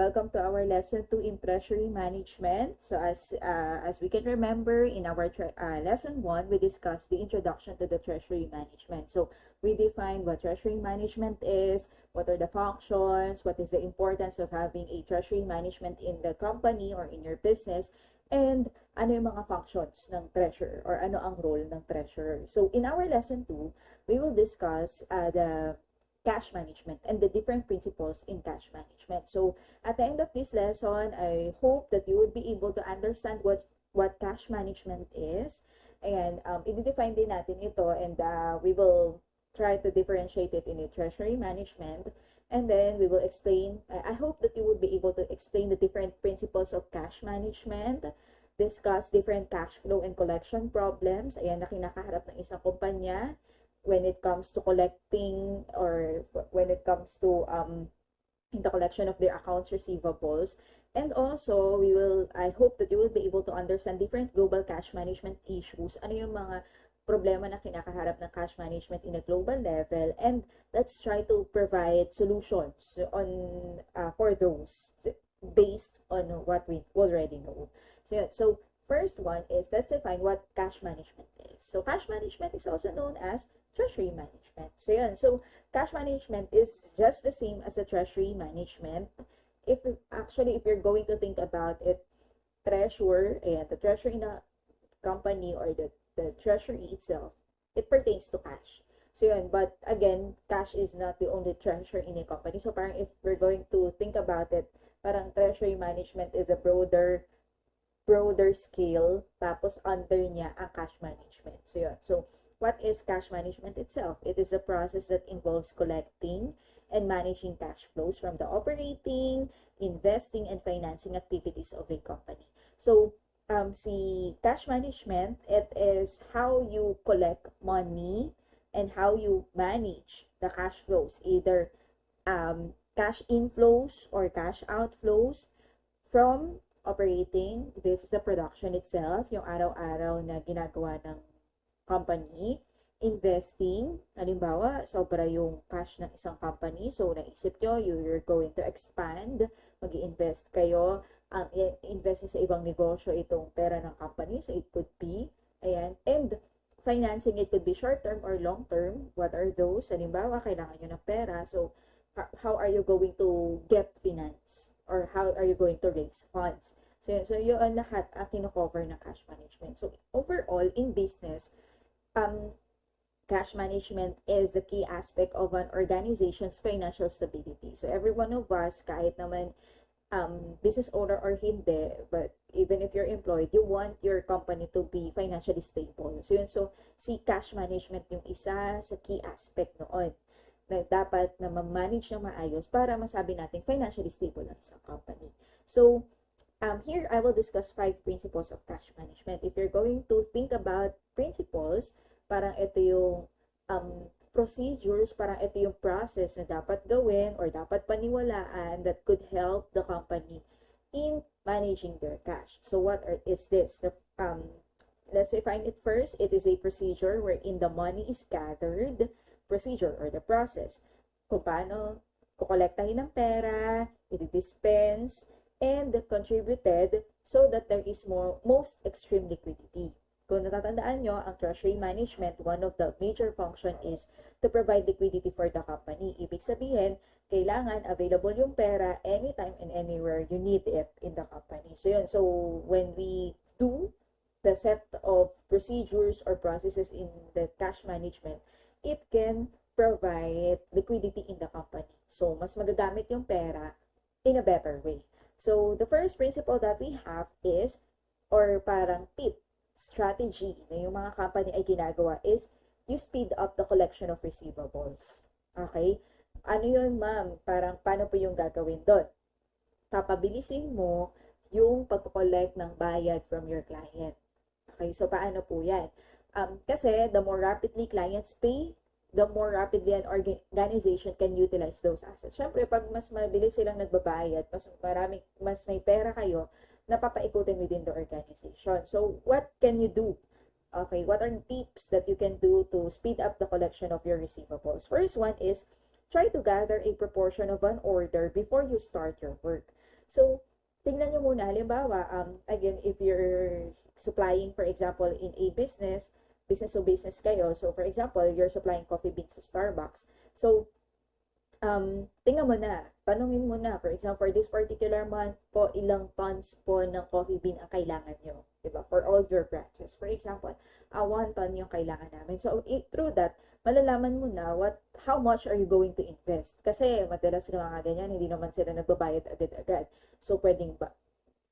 Welcome to our lesson 2 in treasury management. So as we can remember, in our lesson 1, we discussed the introduction to the treasury management. So we defined what treasury management is, what are the functions, what is the importance of having a treasury management in the company or in your business, and ano yung mga functions ng treasurer or ano ang role ng treasurer. So in our lesson 2, we will discuss the cash management and the different principles in cash management. So at the end of this lesson, I hope that you would be able to understand what cash management is. And i-define din natin ito, and we will try to differentiate it in a treasury management. And then we will explain, I hope that you would be able to explain the different principles of cash management, discuss different cash flow and collection problems, ayan, na kinakaharap ng isang kumpanya when it comes to collecting, or when it comes to in the collection of their accounts receivables. And also, I hope that you will be able to understand different global cash management issues. Ano yung mga problema na kinakaharap ng cash management in a global level, and let's try to provide solutions on for those based on what we already know. So first one is, let's define what cash management is. So cash management is also known as treasury management. So cash management is just the same as a treasury management. If you're going to think about it, the treasurer in a company, or the treasury itself, it pertains to cash. But again, cash is not the only treasure in a company. So parang if we're going to think about it, parang treasury management is a broader scale, tapos under niya ang cash management. So what is cash management itself? It is a process that involves collecting and managing cash flows from the operating, investing, and financing activities of a company. So si cash management, it is how you collect money and how you manage the cash flows, either cash inflows or cash outflows from operating. This is the production itself, yung araw-araw na ginagawa ng company. Investing, halimbawa, sobra yung cash ng isang company, so naisip nyo, you're going to expand, mag-i-invest kayo, invest nyo sa ibang negosyo itong pera ng company, so it could be, ayan, and financing, it could be short-term or long-term. What are those? Halimbawa, kailangan nyo ng pera, so how are you going to get finance, or how are you going to raise funds? So yun lahat ang kino-cover ng cash management. So overall, in business, cash management is the key aspect of an organization's financial stability. So every one of us, kahit naman business owner or hindi, but even if you're employed, you want your company to be financially stable. So si cash management yung isa sa key aspect noon na dapat na ma-manage ng maayos para masabi natin financially stable ang isang company. So here I will discuss 5 principles of cash management. If you're going to think about principles, parang ito yung procedures, parang ito yung process na dapat gawin or dapat paniwalaan that could help the company in managing their cash. So is this? Let's define it first. It is a procedure wherein the money is gathered, procedure or the process, kung paano kukolektahin ng pera, i-dispense, and contributed so that there is most extreme liquidity. Kung natatandaan nyo, ang treasury management, one of the major function is to provide liquidity for the company. Ibig sabihin, kailangan available yung pera anytime and anywhere you need it in the company. So when we do the set of procedures or processes in the cash management, it can provide liquidity in the company. So mas magagamit yung pera in a better way. So the first principle that we have is, or parang tip, strategy na yung mga company ay ginagawa is, you speed up the collection of receivables. Okay? Ano yun, ma'am? Parang paano po yung gagawin doon? Papabilisin mo yung pag-collect ng bayad from your client. Okay? So paano po yan? Kasi the more rapidly clients pay, the more rapidly an organization can utilize those assets. Siyempre, pag mas mabilis silang nagbabayad, mas may pera kayo, napapaikutin within the organization. So, what can you do? Okay, what are tips that you can do to speed up the collection of your receivables? First one is, try to gather a proportion of an order before you start your work. So, tingnan nyo muna, halimbawa, again, if you're supplying, for example, in a business to business kayo. So, for example, you're supplying coffee beans sa Starbucks. So, tingnan mo na, tanungin mo na, for example, for this particular month po, ilang tons po ng coffee bean ang kailangan nyo, diba? For all your branches. For example, 1 ton yung kailangan namin. So, through that, malalaman mo na how much are you going to invest. Kasi, madalas ng mga ganyan, hindi naman sila nagbabayad agad-agad. So, pwedeng ba,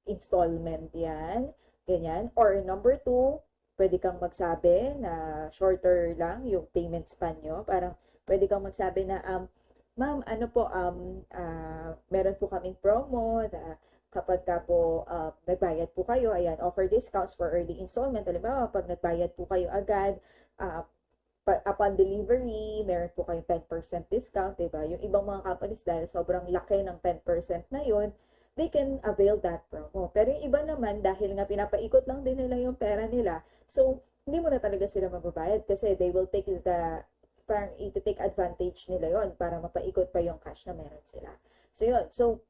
installment yan, ganyan. Or number two, pwede kang magsabi na shorter lang yung payment span nyo. Parang, pwede kang magsabi na, ma'am, ano po, meron po kaming promo na kapag ka po nagbayad po kayo, ayan, offer discounts for early installment. Halimbawa, pag nagbayad po kayo agad, uh, upon delivery, meron po kayong 10% discount, diba? Yung ibang mga companies, dahil sobrang laki ng 10% na yun, they can avail that promo. Pero yung iba naman, dahil nga pinapaikot lang din nila yung pera nila, so, hindi mo na talaga sila mababayad kasi they will take parang i-take advantage nila yon para mapaikot pa yung cash na meron sila. So, yun. So,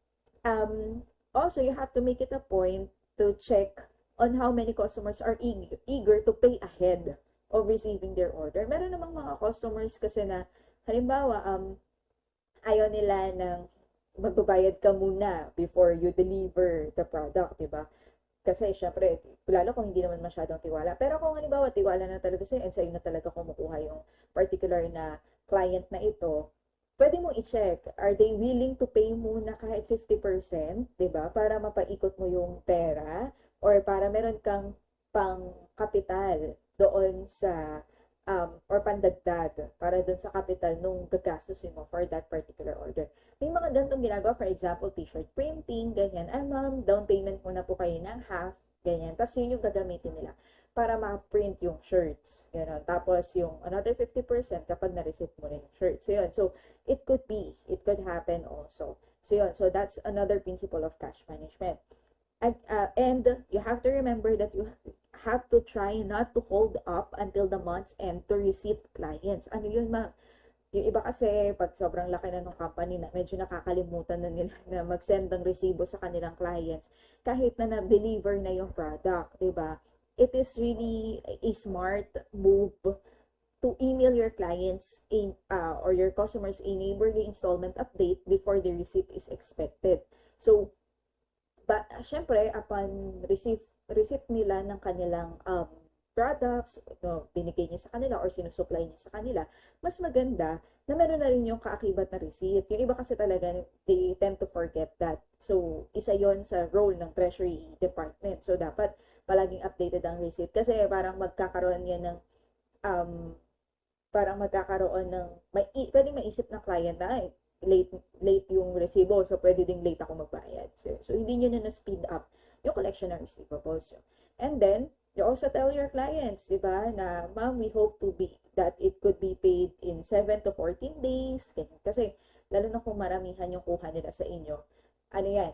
also, you have to make it a point to check on how many customers are eager to pay ahead of receiving their order. Meron namang mga customers kasi na, halimbawa, ayaw nila ng magbabayad ka muna before you deliver the product, di ba? Kasi syempre, lalo kung hindi naman masyadong tiwala. Pero kung halimbawa, tiwala na talaga sa'yo and sa'yo na talaga kumukuha yung particular na client na ito, pwede mo i-check, are they willing to pay muna kahit 50%, di ba? Para mapaikot mo yung pera or para meron kang pang kapital doon sa or pandagdag para doon sa capital nung gagastusin mo for that particular order. May mga ganitong ginagawa, for example, t-shirt printing, ganyan. Ma'am, down payment muna po kayo ng half, ganyan. Tapos yun yung gagamitin nila para ma-print yung shirts. Ganun. Tapos yung another 50% kapag na-receive mo na yung shirt. So yun. So, it could happen also. So yun. So, that's another principle of cash management. And you have to remember that you have to try not to hold up until the month's end to receipt clients. Ano yun, ma? Yung iba kasi, pag sobrang laki na ng company na, medyo nakakalimutan na nila na mag-send ng resibo sa kanilang clients kahit na na-deliver na yung product, di ba? It is really a smart move to email your clients or your customers a neighborly installment update before the receipt is expected. So, syempre, upon receipt nila ng kanilang products, no, binigay niyo sa kanila or sinusupply niyo sa kanila, mas maganda na meron na rin yung kaakibat na receipt. Yung iba kasi talaga, they tend to forget that. So, isa yon sa role ng Treasury Department. So, dapat palaging updated ang receipt. Kasi parang magkakaroon yan ng pwedeng maisip ng client na, late yung resibo, so pwede ding late ako magbayad. So hindi nyo na na-speed up yung collection ng receivables. And then, you also tell your clients, di ba, na, ma'am, we hope that it could be paid in 7 to 14 days. Ganyan. Kasi, lalo na kung maramihan yung kuha nila sa inyo, ano yan,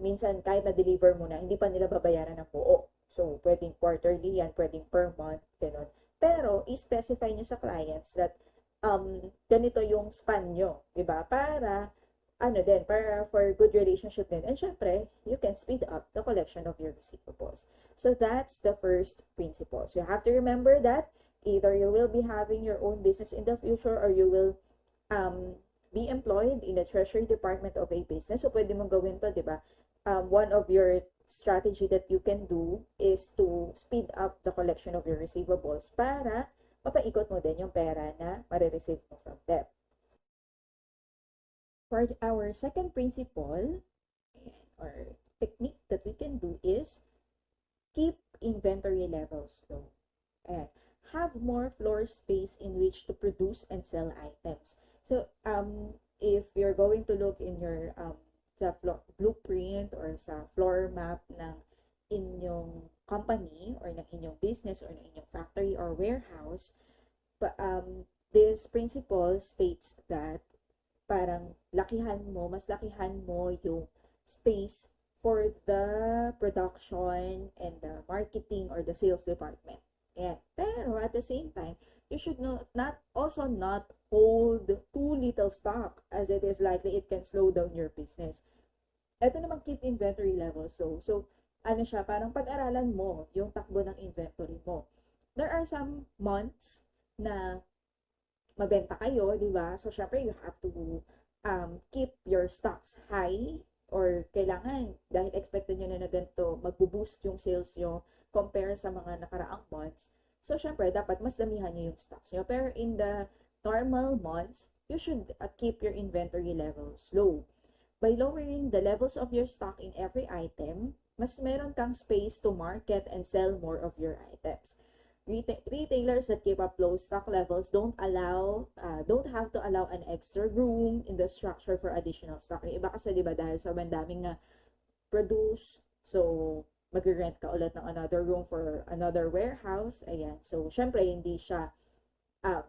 minsan kahit na-deliver mo na, hindi pa nila babayaran ng buo. So, pwedeng quarterly yan, pwedeng per month, gano'n. Pero, i-specify nyo sa clients that ganito yung span nyo, di ba? Para for good relationship din. And syempre, you can speed up the collection of your receivables. So that's the first principle. So you have to remember that either you will be having your own business in the future or you will be employed in the treasury department of a business. So pwede mong gawin to, di ba? One of your strategy that you can do is to speed up the collection of your receivables para mapaikot mo din yung pera na marireceive mo from them. For our second principle or technique that we can do is keep inventory levels low and have more floor space in which to produce and sell items. So, if you're going to look in your sa blueprint or sa floor map ng inyong company or ng inyong business or ng inyong factory or warehouse, this principle states that parang mas lakihan mo yung space for the production and the marketing or the sales department. Yeah. Pero at the same time, you should not hold too little stock as it is likely it can slow down your business. Ito naman keep inventory levels. So ano siya, parang pag-aralan mo yung takbo ng inventory mo. There are some months na mabenta kayo, di ba? So, syempre, you have to keep your stocks high or kailangan, dahil expected nyo na ganito, magbo-boost yung sales nyo compare sa mga nakaraang months. So, syempre, dapat mas damihan nyo yung stocks nyo. Pero in the normal months, you should keep your inventory levels low. By lowering the levels of your stock in every item, mas meron kang space to market and sell more of your items. Retailers that keep up low stock levels don't have to allow an extra room in the structure for additional stock. Yung iba kasi, di ba, dahil sobrang daming na produce, so mag-rent ka ulit ng another room for another warehouse. Ayan. So, syempre, hindi siya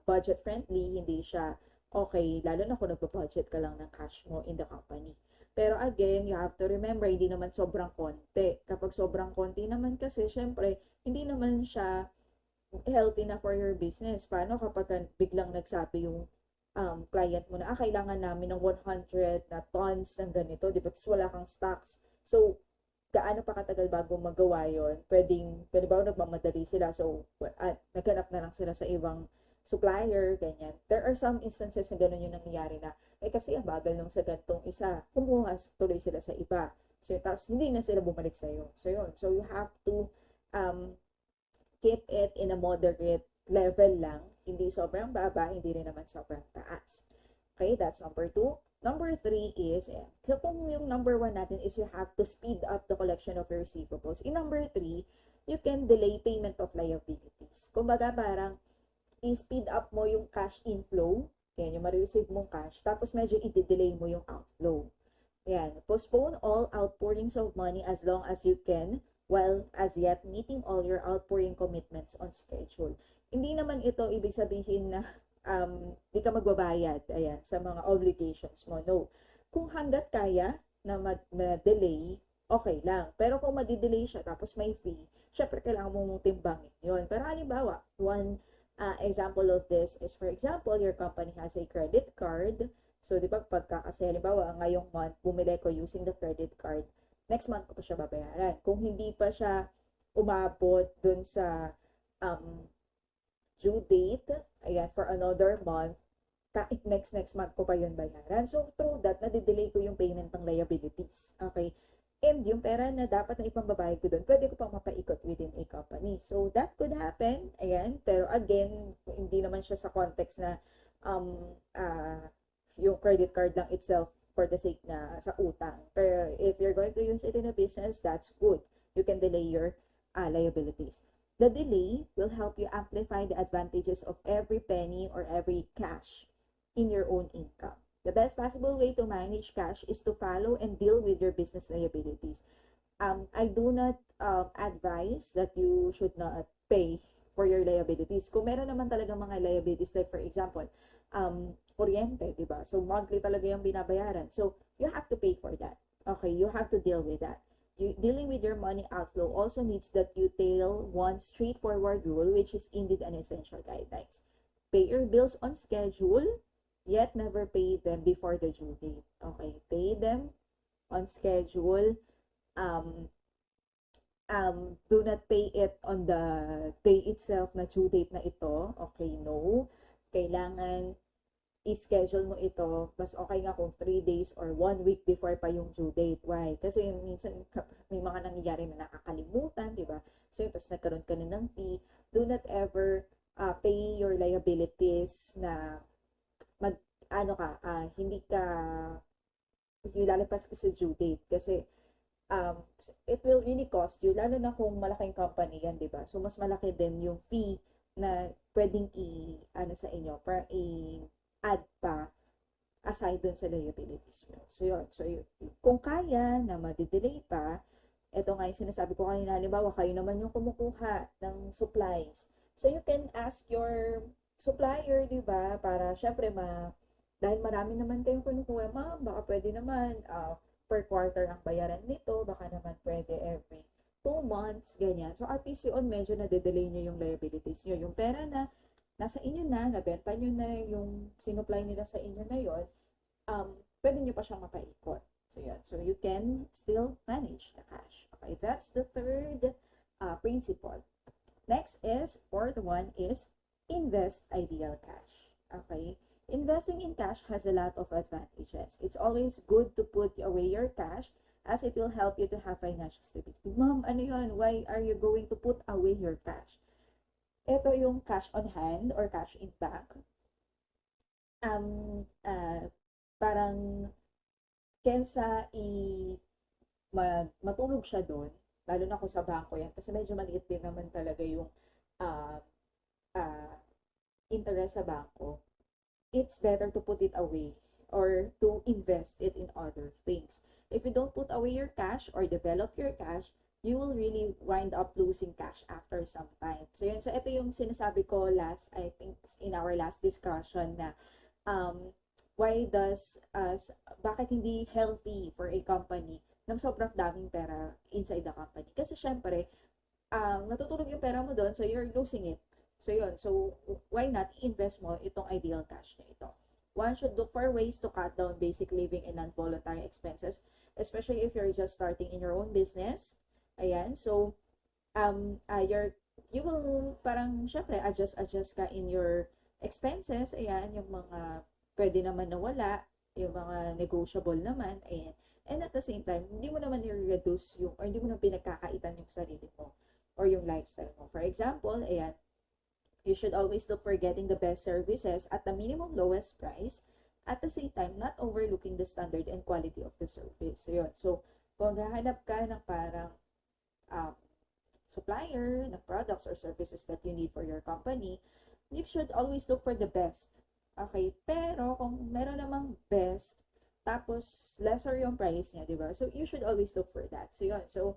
budget friendly, hindi siya okay, lalo na kung nagpa-budget ka lang ng cash mo in the company. Pero again, you have to remember, hindi naman sobrang konti. Kapag sobrang konti naman kasi, syempre, hindi naman siya healthy na for your business. Paano kapag biglang nagsabi yung client mo na, kailangan namin ng 100 na tons ng ganito, di ba? Tapos wala kang stocks. So, gaano pa katagal bago magawa yon? Pwedeng, ba nagmamadali sila, so naghanap na lang sila sa ibang supplier, ganyan. There are some instances na gano'n yung nangyayari na, kasi ang bagal nung sa gantong isa, kumuha tuloy sila sa iba. So, tapos hindi na sila bumalik sa'yo. So, yun. So, you have to um, keep it in a moderate level lang. Hindi sobrang baba, hindi rin naman sobrang taas. Okay, that's number 2. Number 3 is, so kung yung number 1 natin is you have to speed up the collection of your receivables. In number 3, you can delay payment of liabilities. Kumbaga parang i-speed up mo yung cash inflow, yan, yung ma-receive mong cash, tapos medyo i-delay mo yung outflow. Yan, postpone all outpourings of money as long as you can while as yet meeting all your outpouring commitments on schedule. Hindi naman ito ibig sabihin na di ka magbabayad ayan, sa mga obligations mo. No. Kung hanggat kaya na ma-delay, okay lang. Pero kung madidelay siya tapos may fee, syempre kailangan mong timbangin yun. Pero halimbawa, one example of this is, for example, your company has a credit card. So, di ba, kasi halimbawa, ngayong month, bumili ko using the credit card, next month ko pa siya babayaran. Kung hindi pa siya umabot dun sa um, due date, ayan, for another month, kahit next month ko pa yun bayaran. So, through that, nadidelay ko yung payment ng liabilities. Okay? And yung pera na dapat na ipambabayad ko doon, pwede ko pang mapaikot within a company. So, that could happen. Ayan. Pero again, hindi naman siya sa context na um, uh, yung credit card lang itself for the sake na sa utang. Pero if you're going to use it in a business, that's good. You can delay your liabilities. The delay will help you amplify the advantages of every penny or every cash in your own income. The best possible way to manage cash is to follow and deal with your business liabilities. I do not advise that you should not pay for your liabilities. Kung meron naman talaga mga liabilities, like for example, kuryente, di ba? So, monthly talaga yung binabayaran. So, you have to pay for that. Okay, you have to deal with that. Dealing with your money outflow also needs that you tail one straightforward rule, which is indeed an essential guidelines. Pay your bills on schedule, yet never pay them before the due date. Okay, pay them on schedule. Do not pay it on the day itself na due date na ito. Okay, no. Kailangan i-schedule mo ito, mas okay nga kung 3 days or 1 week before pa yung due date. Why? Kasi minsan may mga nangyayari na nakakalimutan, di ba? So, tapos nagkaroon ka na ng fee. Do not ever pay your liabilities na hindi ka yung lalagpas ka sa due date. Kasi it will really cost you, lalo na kung malaking company yan, di ba? So, mas malaki din yung fee na pwedeng sa inyo, para i-add pa aside dun sa liabilities mo. So, yun. So, kung kaya na madidelay pa, ito nga yung sinasabi ko kanina, halimbawa, kayo naman yung kumukuha ng supplies. So, you can ask your supplier, di ba? Para, syempre, dahil marami naman kayong kinukuha, ma'am, baka pwede naman, per quarter ang bayaran nito, baka naman pwede every 2 months, ganyan. So, at least yun, medyo na-delay nyo yung liabilities nyo. Yung pera na nasa inyo na, nabenta nyo na yung sinupply nila sa inyo na yon, pwede nyo pa siyang mapaikot. So yun. So you can still manage the cash. Okay, that's the third principle. Next is, fourth one is invest ideal cash. Okay, investing in cash has a lot of advantages. It's always good to put away your cash as it will help you to have financial stability. Ma'am, ano yun? Why are you going to put away your cash? Ito yung cash on hand or cash in bank. Um, uh, Parang kesa matulog siya doon, lalo na kung sa bangko yan, kasi medyo maliit din naman talaga yung uh, uh, interest sa bangko. It's better to put it away or to invest it in other things. If you don't put away your cash or develop your cash, you will really wind up losing cash after some time. So yun, so ito yung sinasabi ko last, I think in our last discussion na um, why does, bakit hindi healthy for a company na sobrang daming pera inside the company? Kasi syempre, natutulog yung pera mo doon, so you're losing it. So yun, so why not invest mo itong ideal cash na ito? One should look for ways to cut down basic living and non-voluntary expenses, especially if you're just starting in your own business. Ayan, so you will parang syempre adjust ka in your expenses. Ayan, yung mga pwede naman nawala, yung mga negotiable naman, ayan. And at the same time, hindi mo naman i-reduce yung, or hindi mo naman pinagkakaitan yung sarili mo or yung lifestyle mo. For example, ayan, you should always look for getting the best services at the minimum lowest price, at the same time not overlooking the standard and quality of the service. So yun, so kung hahanap ka ng parang um, supplier ng products or services that you need for your company, you should always look for the best. Okay, pero kung meron namang best tapos lesser yung price niya, di ba? So you should always look for that. So yun, so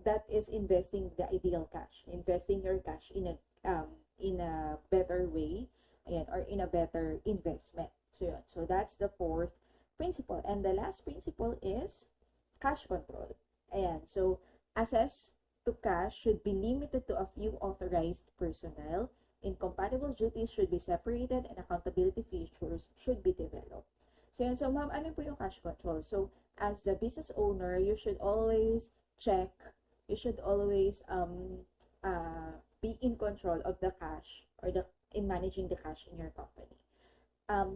that is investing the ideal cash, investing your cash in a better way, ayan, or in a better investment. So yun, so that's the fourth principle. And the last principle is cash control. Ayan, so access to cash should be limited to a few authorized personnel. Incompatible duties should be separated and accountability features should be developed. So yun, so ma'am, ano po yung cash control? So as the business owner, you should always check, you should always be in control of the cash or in managing the cash in your company.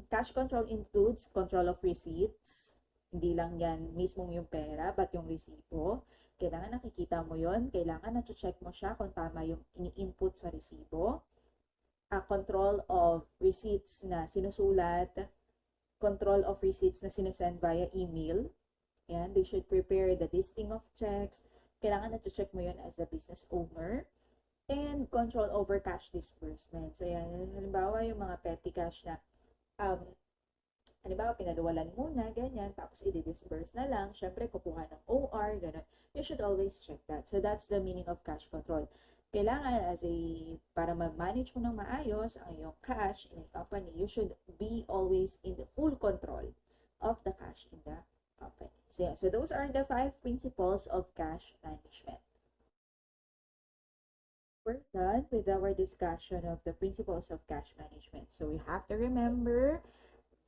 Cash control includes control of receipts. Hindi lang yan mismong yung pera, but yung resibo. Kailangan nakikita mo yon, kailangan na-check mo siya kung tama yung ini-input sa resibo. Control of receipts na sinusulat, control of receipts na sinesend via email. Yan, they should prepare the listing of checks. Kailangan na-check mo yon as a business owner. And control over cash disbursements. So yan, halimbawa yung mga petty cash na halimbawa, pinaduwalan muna, ganyan, tapos i-disburse na lang, syempre, kukuha ng OR, gano'n. You should always check that. So, that's the meaning of cash control. Kailangan, para ma-manage mo ng maayos ang iyong cash in a company, you should be always in the full control of the cash in the company. So, yeah, so those are the 5 principles of cash management. We're done with our discussion of the principles of cash management. So, we have to remember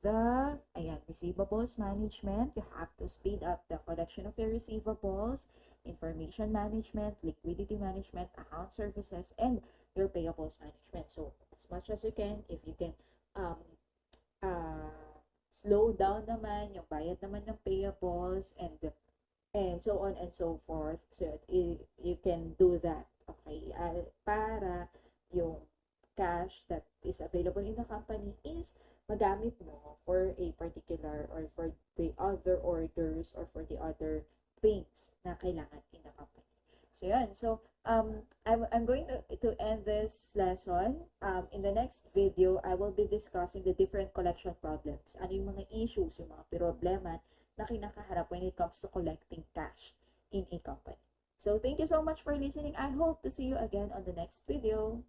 receivables management. You have to speed up the collection of your receivables, information management, liquidity management, account services, and your payables management. So as much as you can, if you can slow down naman yung bayad naman ng payables and so on and so forth. So you can do that. Okay, para yung cash that is available in the company is magamit mo for a particular or for the other orders or for the other things na kailangan in the company. So yun. So I'm going to end this lesson. In the next video, I will be discussing the different collection problems. Ano yung mga issues, yung mga problema na kinakaharap when it comes to collecting cash in a company. So thank you so much for listening. I hope to see you again on the next video.